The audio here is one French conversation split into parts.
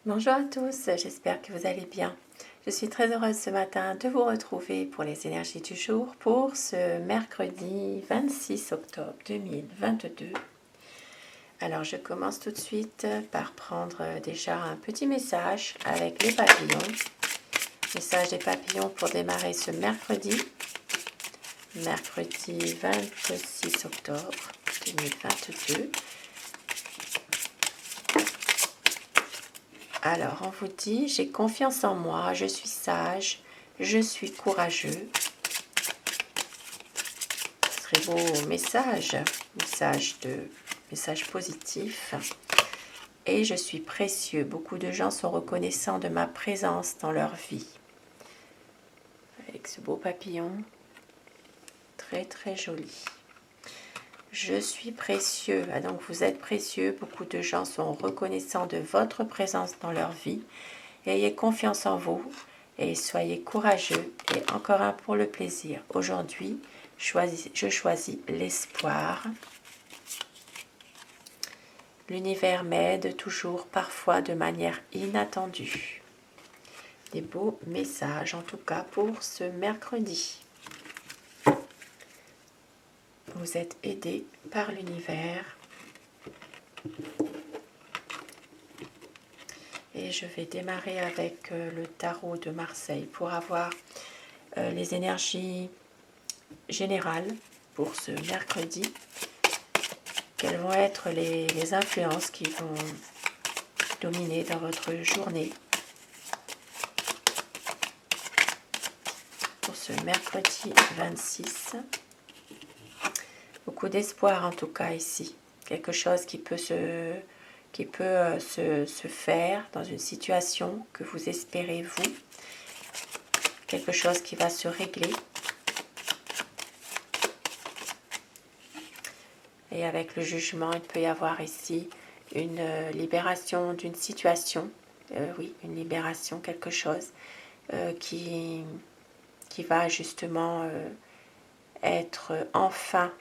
Bonjour à tous, j'espère que vous allez bien. Je suis très heureuse ce matin de vous retrouver pour les énergies du jour pour ce mercredi 26 octobre 2022. Alors je commence tout de suite par prendre déjà un petit message avec les papillons. Message des papillons pour démarrer ce mercredi 26 octobre 2022. Alors, on vous dit, j'ai confiance en moi, je suis sage, je suis courageux. Très beau message positif. Et je suis précieux. Beaucoup de gens sont reconnaissants de ma présence dans leur vie. Avec ce beau papillon, très très joli. Je suis précieux. Ah, donc vous êtes précieux. Beaucoup de gens sont reconnaissants de votre présence dans leur vie. Ayez confiance en vous et soyez courageux. Et encore un pour le plaisir. Aujourd'hui, je choisis l'espoir. L'univers m'aide toujours, parfois de manière inattendue. Des beaux messages, en tout cas pour ce mercredi. Vous êtes aidés par l'univers. Et je vais démarrer avec le tarot de Marseille pour avoir les énergies générales pour ce mercredi. Quelles vont être les influences qui vont dominer dans votre journée pour ce mercredi 26. Beaucoup d'espoir en tout cas ici. Quelque chose qui peut se faire dans une situation que vous espérez vous. Quelque chose qui va se régler. Et avec le jugement, il peut y avoir ici une libération d'une situation. Oui, une libération, quelque chose qui va justement être enfin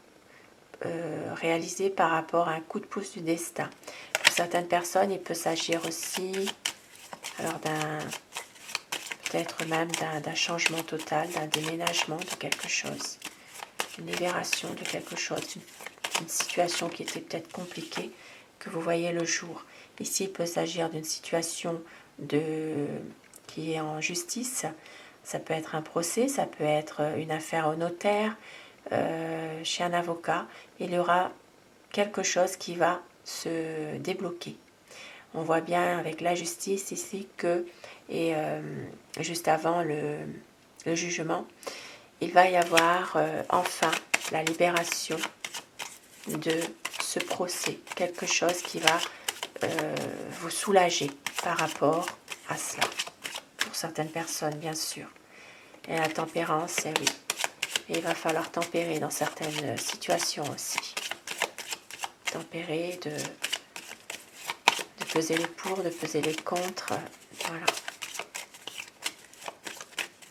réalisé par rapport à un coup de pouce du destin. Pour certaines personnes, il peut s'agir aussi alors peut-être même d'un changement total, d'un déménagement de quelque chose, une libération de quelque chose, une situation qui était peut-être compliquée, que vous voyez le jour. Ici, il peut s'agir d'une situation qui est en justice. Ça peut être un procès, ça peut être une affaire au notaire, chez un avocat. Il y aura quelque chose qui va se débloquer. On voit bien avec la justice ici que, et juste avant le jugement, il va y avoir enfin la libération de ce procès. Quelque chose qui va vous soulager par rapport à cela. Pour certaines personnes, bien sûr. Et la tempérance, oui. Et il va falloir tempérer dans certaines situations aussi. Tempérer, de peser les pour, de peser les contre. Voilà.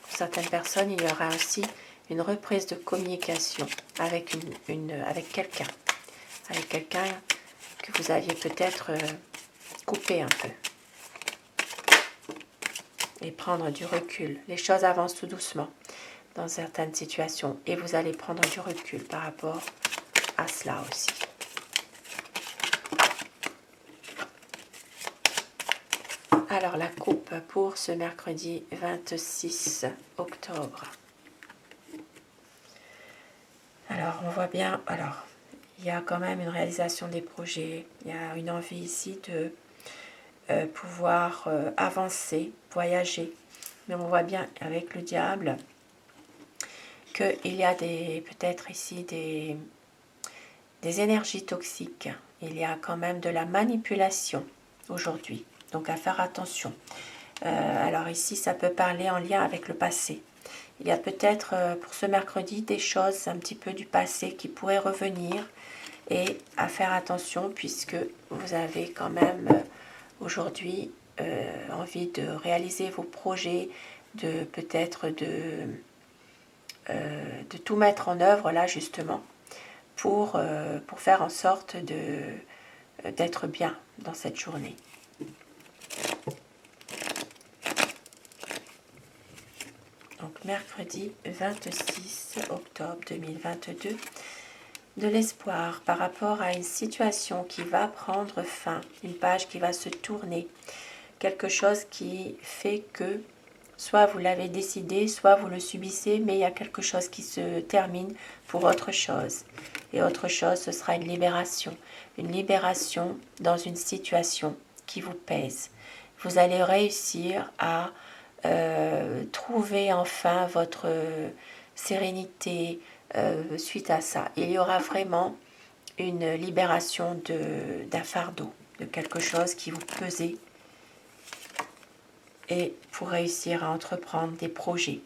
Pour certaines personnes, il y aura aussi une reprise de communication avec avec quelqu'un. Avec quelqu'un que vous aviez peut-être coupé un peu. Et prendre du recul. Les choses avancent tout doucement dans certaines situations. Et vous allez prendre du recul par rapport à cela aussi. Alors la coupe pour ce mercredi 26 octobre. Alors on voit bien, il y a quand même une réalisation des projets, il y a une envie ici de pouvoir avancer, voyager. Mais on voit bien avec le diable qu'il y a peut-être ici des énergies toxiques. Il y a quand même de la manipulation aujourd'hui. Donc à faire attention. Alors ici, ça peut parler en lien avec le passé. Il y a peut-être pour ce mercredi des choses un petit peu du passé qui pourraient revenir. Et à faire attention puisque vous avez quand même aujourd'hui envie de réaliser vos projets, de peut-être de tout mettre en œuvre là justement pour faire en sorte d'être bien dans cette journée. Donc mercredi 26 octobre 2022. De l'espoir par rapport à une situation qui va prendre fin, une page qui va se tourner, quelque chose qui fait que soit vous l'avez décidé, soit vous le subissez, mais il y a quelque chose qui se termine pour autre chose. Et autre chose, ce sera une libération dans une situation qui vous pèse. Vous allez réussir à trouver enfin votre sérénité suite à ça. Il y aura vraiment une libération d'un fardeau, de quelque chose qui vous pesait, et pour réussir à entreprendre des projets.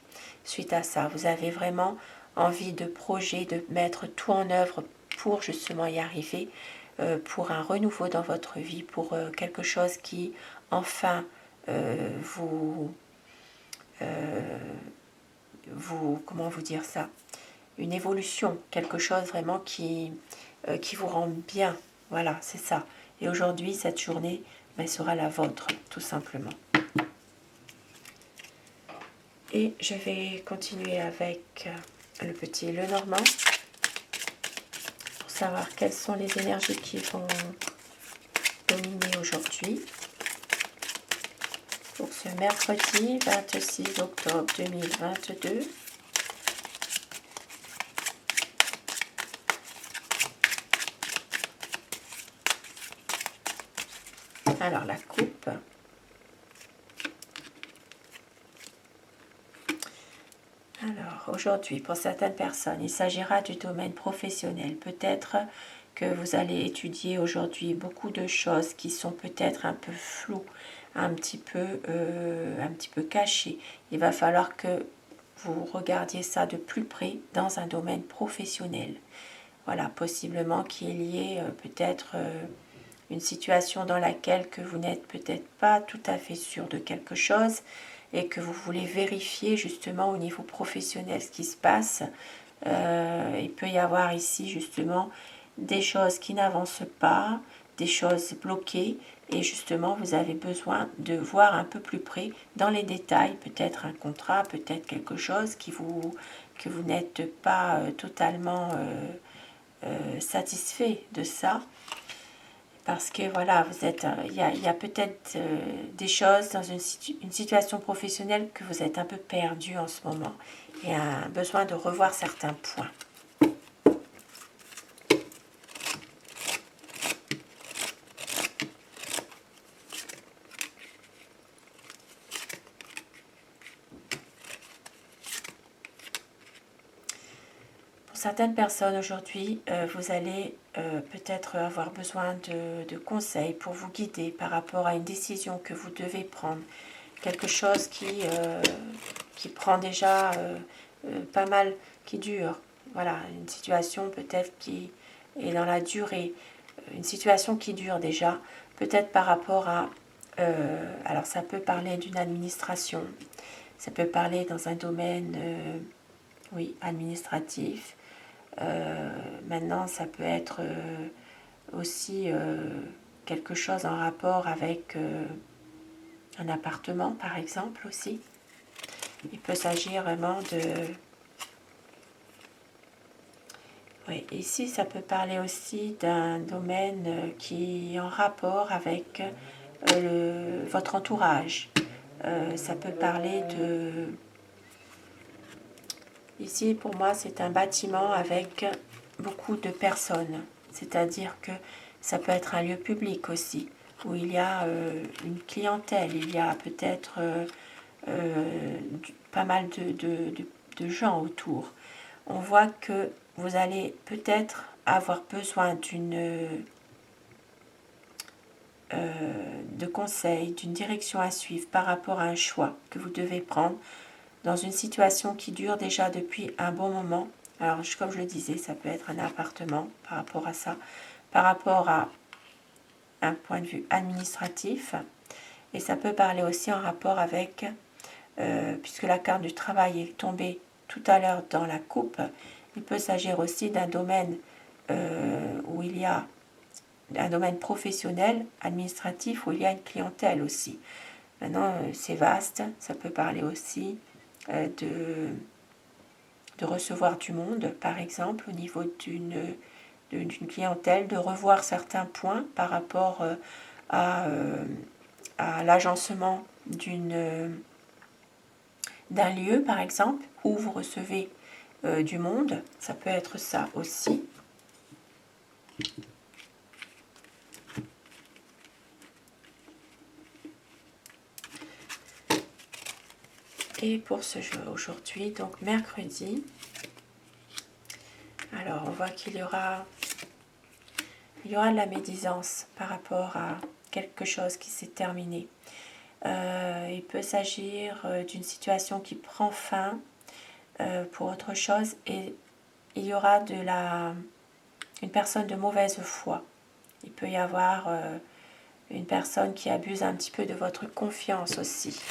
Suite à ça, vous avez vraiment envie de projet, de mettre tout en œuvre pour justement y arriver, pour un renouveau dans votre vie, pour quelque chose qui enfin comment vous dire ça, une évolution, quelque chose vraiment qui vous rend bien. Voilà, c'est ça. Et aujourd'hui, cette journée sera la vôtre, tout simplement. Et je vais continuer avec le petit Lenormand pour savoir quelles sont les énergies qui vont dominer aujourd'hui pour ce mercredi 26 octobre 2022. Alors la coupe. Alors aujourd'hui, pour certaines personnes, il s'agira du domaine professionnel. Peut-être que vous allez étudier aujourd'hui beaucoup de choses qui sont peut-être un peu floues, un petit peu cachées. Il va falloir que vous regardiez ça de plus près dans un domaine professionnel. Voilà, possiblement qu'il y ait peut-être une situation dans laquelle que vous n'êtes peut-être pas tout à fait sûr de quelque chose et que vous voulez vérifier justement au niveau professionnel ce qui se passe. Il peut y avoir ici justement des choses qui n'avancent pas, des choses bloquées, et justement vous avez besoin de voir un peu plus près dans les détails, peut-être un contrat, peut-être quelque chose que vous n'êtes pas totalement satisfait de ça. Parce que voilà, il y a peut-être des choses dans une situation professionnelle que vous êtes un peu perdu en ce moment. Il y a un besoin de revoir certains points. Pour certaines personnes aujourd'hui, vous allez peut-être avoir besoin de conseils pour vous guider par rapport à une décision que vous devez prendre. Quelque chose qui prend déjà pas mal, qui dure. Voilà, une situation peut-être qui est dans la durée. Une situation qui dure déjà, peut-être par rapport à... alors ça peut parler d'une administration, ça peut parler dans un domaine, oui, administratif. Maintenant, ça peut être aussi quelque chose en rapport avec un appartement, par exemple, aussi. Il peut s'agir vraiment de... Oui, ici, ça peut parler aussi d'un domaine qui est en rapport avec votre entourage. Ça peut parler de... Ici, pour moi, c'est un bâtiment avec beaucoup de personnes. C'est-à-dire que ça peut être un lieu public aussi, où il y a une clientèle, il y a peut-être pas mal de gens autour. On voit que vous allez peut-être avoir besoin de conseils, d'une direction à suivre par rapport à un choix que vous devez prendre dans une situation qui dure déjà depuis un bon moment. Alors, comme je le disais, ça peut être un appartement par rapport à ça, par rapport à un point de vue administratif, et ça peut parler aussi en rapport avec, puisque la carte du travail est tombée tout à l'heure dans la coupe, il peut s'agir aussi d'un domaine où il y a un domaine professionnel, administratif, où il y a une clientèle aussi. Maintenant, c'est vaste, ça peut parler aussi de recevoir du monde, par exemple, au niveau d'une clientèle, de revoir certains points par rapport à l'agencement d'un lieu, par exemple, où vous recevez du monde. Ça peut être ça aussi. Et pour ce jeu aujourd'hui, donc mercredi, alors on voit qu'il y aura de la médisance par rapport à quelque chose qui s'est terminé. Il peut s'agir d'une situation qui prend fin pour autre chose, et il y aura une personne de mauvaise foi. Il peut y avoir une personne qui abuse un petit peu de votre confiance aussi.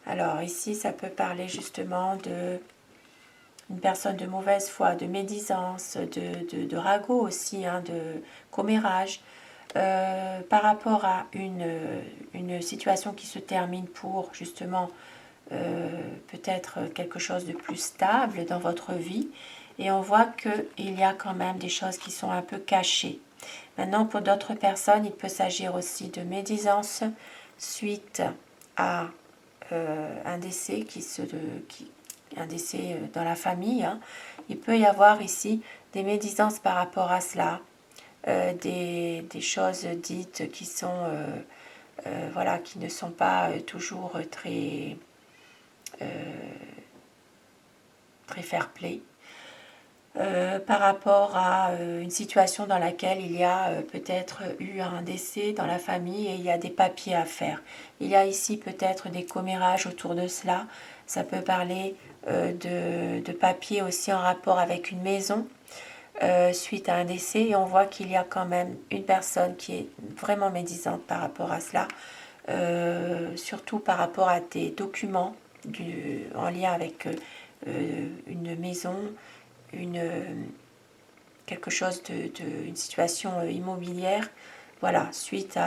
Alors ici, ça peut parler justement une personne de mauvaise foi, de médisance, de ragot aussi, hein, de commérage, par rapport à une situation qui se termine pour justement peut-être quelque chose de plus stable dans votre vie. Et on voit qu'il y a quand même des choses qui sont un peu cachées. Maintenant, pour d'autres personnes, il peut s'agir aussi de médisance suite à un décès un décès dans la famille. Hein. Il peut y avoir ici des médisances par rapport à cela, des choses dites qui sont voilà, qui ne sont pas toujours très fair-play. Par rapport à une situation dans laquelle il y a peut-être eu un décès dans la famille et il y a des papiers à faire. Il y a ici peut-être des commérages autour de cela. Ça peut parler de papiers aussi en rapport avec une maison suite à un décès. Et on voit qu'il y a quand même une personne qui est vraiment médisante par rapport à cela. Surtout par rapport à des documents en lien avec une maison, quelque chose une situation immobilière, voilà, suite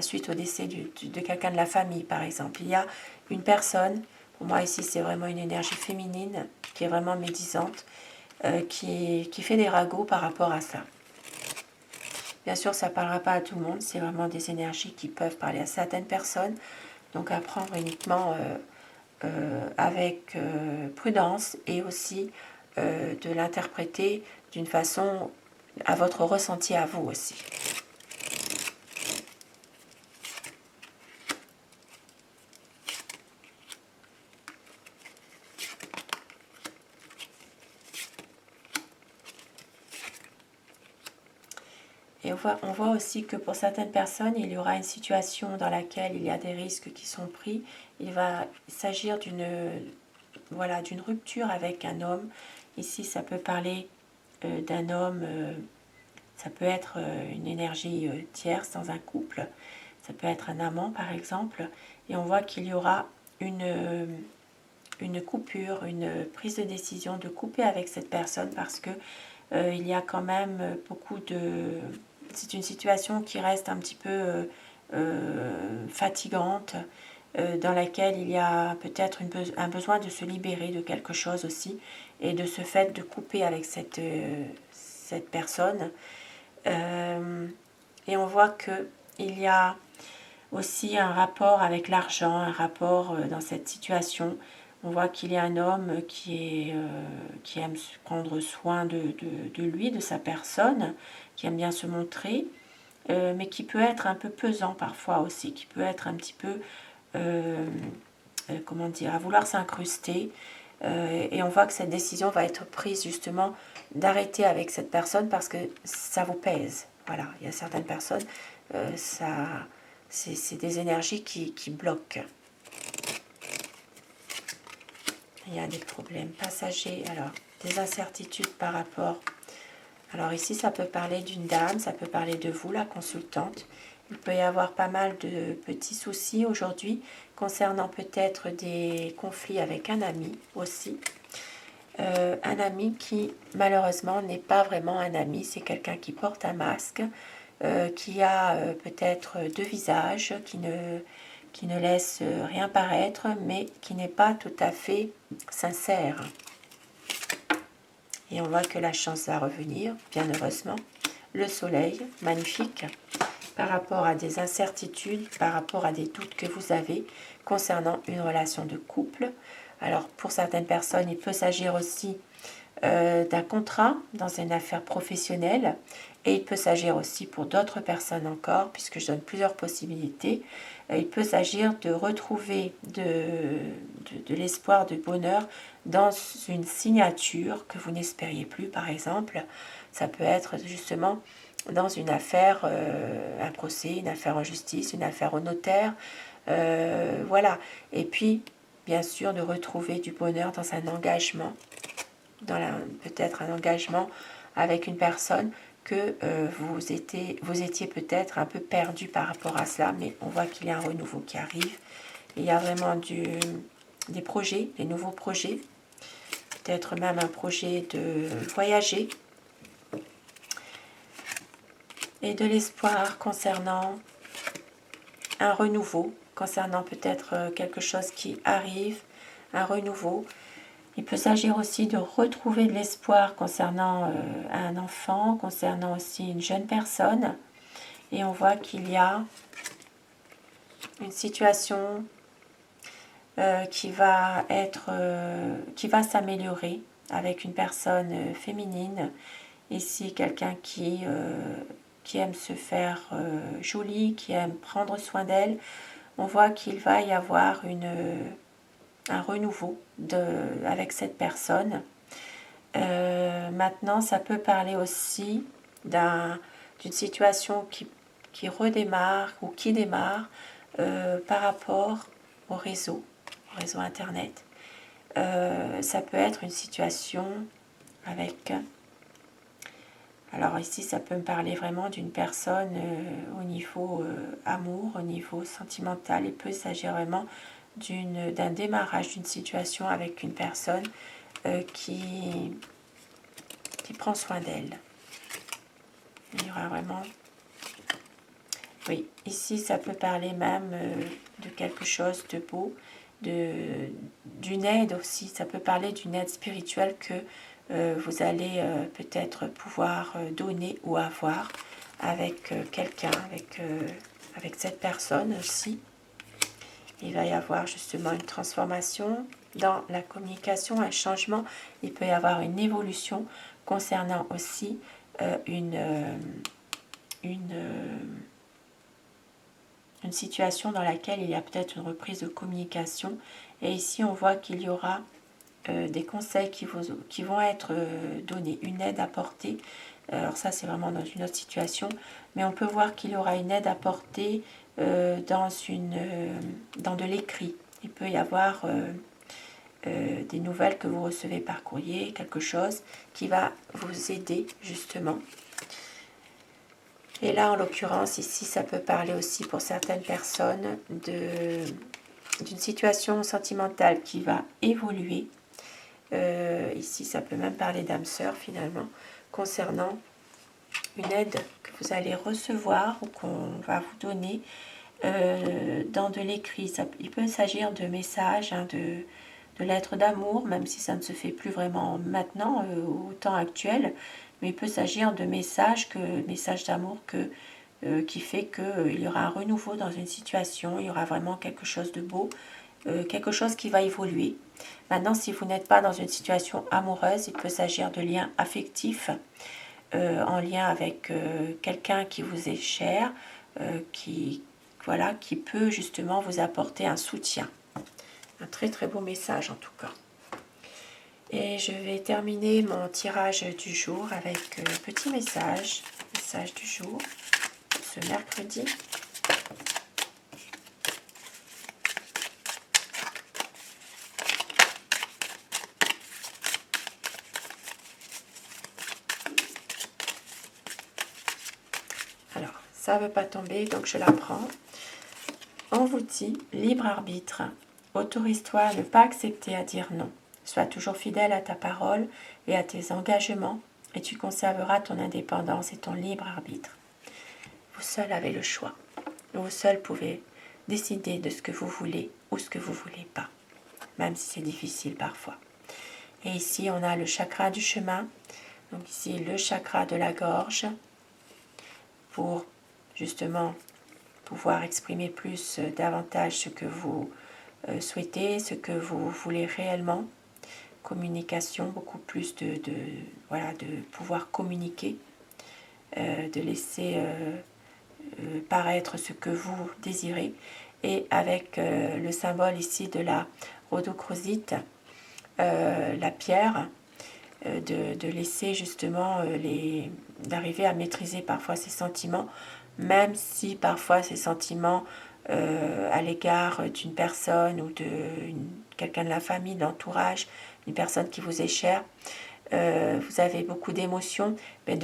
suite au décès de quelqu'un de la famille, par exemple. Il y a une personne, pour moi ici c'est vraiment une énergie féminine, qui est vraiment médisante, qui fait des ragots par rapport à ça. Bien sûr, ça ne parlera pas à tout le monde, c'est vraiment des énergies qui peuvent parler à certaines personnes, donc à prendre uniquement avec prudence, et aussi de l'interpréter d'une façon à votre ressenti à vous aussi. Et on voit aussi que pour certaines personnes, il y aura une situation dans laquelle il y a des risques qui sont pris. Il va s'agir d'une rupture avec un homme. Ici, ça peut parler d'un homme, ça peut être une énergie tierce dans un couple. Ça peut être un amant, par exemple. Et on voit qu'il y aura une coupure, une prise de décision de couper avec cette personne, parce que il y a quand même beaucoup de... C'est une situation qui reste un petit peu fatigante, dans laquelle il y a peut-être un besoin de se libérer de quelque chose aussi, et de ce fait de couper avec cette personne. Et on voit qu'il y a aussi un rapport avec l'argent, un rapport dans cette situation. On voit qu'il y a un homme qui aime prendre soin de lui, de sa personne, qui aime bien se montrer, mais qui peut être un peu pesant parfois aussi, qui peut être un petit peu, comment dire, à vouloir s'incruster. Et on voit que cette décision va être prise justement d'arrêter avec cette personne parce que ça vous pèse. Voilà, il y a certaines personnes, c'est des énergies qui bloquent. Il y a des problèmes passagers, alors des incertitudes par rapport... Alors ici, ça peut parler d'une dame, ça peut parler de vous, la consultante. Il peut y avoir pas mal de petits soucis aujourd'hui concernant peut-être des conflits avec un ami aussi. Un ami qui malheureusement n'est pas vraiment un ami, c'est quelqu'un qui porte un masque, qui a peut-être deux visages, qui ne laisse rien paraître, mais qui n'est pas tout à fait sincère. Et on voit que la chance va revenir, bien heureusement. Le soleil, magnifique, par rapport à des incertitudes, par rapport à des doutes que vous avez concernant une relation de couple. Alors, pour certaines personnes, il peut s'agir aussi d'un contrat dans une affaire professionnelle, et il peut s'agir aussi pour d'autres personnes encore, puisque je donne plusieurs possibilités. Il peut s'agir de retrouver de l'espoir, de bonheur dans une signature que vous n'espériez plus, par exemple. Ça peut être justement dans une affaire, un procès, une affaire en justice, une affaire au notaire, voilà. Et puis, bien sûr, de retrouver du bonheur dans un engagement, peut-être un engagement avec une personne que vous étiez peut-être un peu perdu par rapport à cela, mais on voit qu'il y a un renouveau qui arrive. Il y a vraiment des projets, des nouveaux projets, peut-être même un projet de voyager, et de l'espoir concernant un renouveau, concernant peut-être quelque chose qui arrive, un renouveau. Il peut s'agir aussi de retrouver de l'espoir concernant un enfant, concernant aussi une jeune personne. Et on voit qu'il y a une situation qui va s'améliorer avec une personne féminine. Ici, quelqu'un qui aime se faire jolie, qui aime prendre soin d'elle. On voit qu'il va y avoir un renouveau avec cette personne. Maintenant, ça peut parler aussi d'une situation qui redémarre ou qui démarre par rapport au réseau Internet. Ça peut être une situation avec... Alors ici, ça peut me parler vraiment d'une personne au niveau amour, au niveau sentimental. Il peut s'agir vraiment d'un démarrage d'une situation avec une personne qui prend soin d'elle. Il y aura vraiment... Oui, ici, ça peut parler même de quelque chose de beau, d'une aide aussi. Ça peut parler d'une aide spirituelle que vous allez peut-être pouvoir donner ou avoir avec quelqu'un, avec cette personne aussi. Il va y avoir justement une transformation dans la communication, un changement. Il peut y avoir une évolution concernant aussi une situation dans laquelle il y a peut-être une reprise de communication. Et ici, on voit qu'il y aura des conseils qui vont être donnés, une aide apportée. Alors ça, c'est vraiment dans une autre situation. Mais on peut voir qu'il y aura une aide apportée dans de l'écrit. Il peut y avoir des nouvelles que vous recevez par courrier, quelque chose qui va vous aider justement. Et là, en l'occurrence, ici, ça peut parler aussi pour certaines personnes d'une situation sentimentale qui va évoluer. Ici, ça peut même parler d'âme sœur, finalement, concernant une aide que vous allez recevoir ou qu'on va vous donner dans de l'écrit. Il peut s'agir de messages, de lettres d'amour, même si ça ne se fait plus vraiment maintenant, au temps actuel. Mais il peut s'agir de messages d'amour qui fait qu'il y aura un renouveau dans une situation, il y aura vraiment quelque chose de beau, quelque chose qui va évoluer. Maintenant, si vous n'êtes pas dans une situation amoureuse, il peut s'agir de liens affectifs, en lien avec quelqu'un qui vous est cher, qui peut justement vous apporter un soutien. Un très très beau message en tout cas. Et je vais terminer mon tirage du jour avec le petit message du jour, ce mercredi. Alors, ça ne veut pas tomber, donc je la prends. On vous dit, libre arbitre, autorise-toi à ne pas accepter à dire non. Sois toujours fidèle à ta parole et à tes engagements, et tu conserveras ton indépendance et ton libre arbitre. vous seul avez le choix. Vous seul pouvez décider de ce que vous voulez ou ce que vous ne voulez pas, même si c'est difficile parfois. Et ici, on a le chakra du chemin. Donc ici, le chakra de la gorge pour justement pouvoir exprimer davantage ce que vous souhaitez, ce que vous voulez réellement. Communication, beaucoup plus de pouvoir communiquer, de laisser paraître ce que vous désirez. Et avec le symbole ici de la rhodochrosite, la pierre, de laisser justement d'arriver à maîtriser parfois ses sentiments, même si parfois ces sentiments à l'égard d'une personne ou de quelqu'un de la famille, de l'entourage, une personne qui vous est chère, vous avez beaucoup d'émotions, mais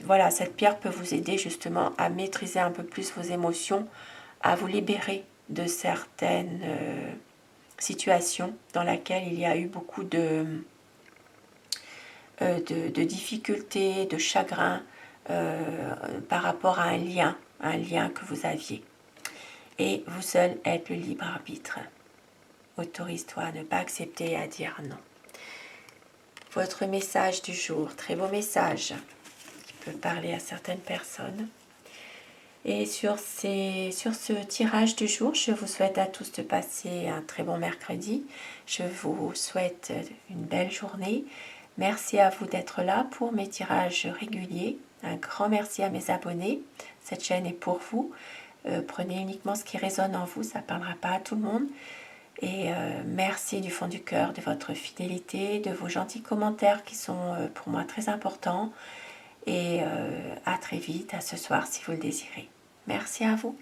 voilà, cette pierre peut vous aider justement à maîtriser un peu plus vos émotions, à vous libérer de certaines situations dans lesquelles il y a eu beaucoup de difficultés, de chagrin par rapport à un lien que vous aviez. Et vous seul êtes le libre arbitre. Autorise-toi à ne pas accepter et à dire non. Votre message du jour, très beau message qui peut parler à certaines personnes. Et sur ce tirage du jour, je vous souhaite à tous de passer un très bon mercredi. Je vous souhaite une belle journée. Merci à vous d'être là pour mes tirages réguliers. Un grand merci à mes abonnés. Cette chaîne est pour vous. Prenez uniquement ce qui résonne en vous, ça ne parlera pas à tout le monde. Et merci du fond du cœur de votre fidélité, de vos gentils commentaires qui sont pour moi très importants. Et à très vite, à ce soir si vous le désirez. Merci à vous.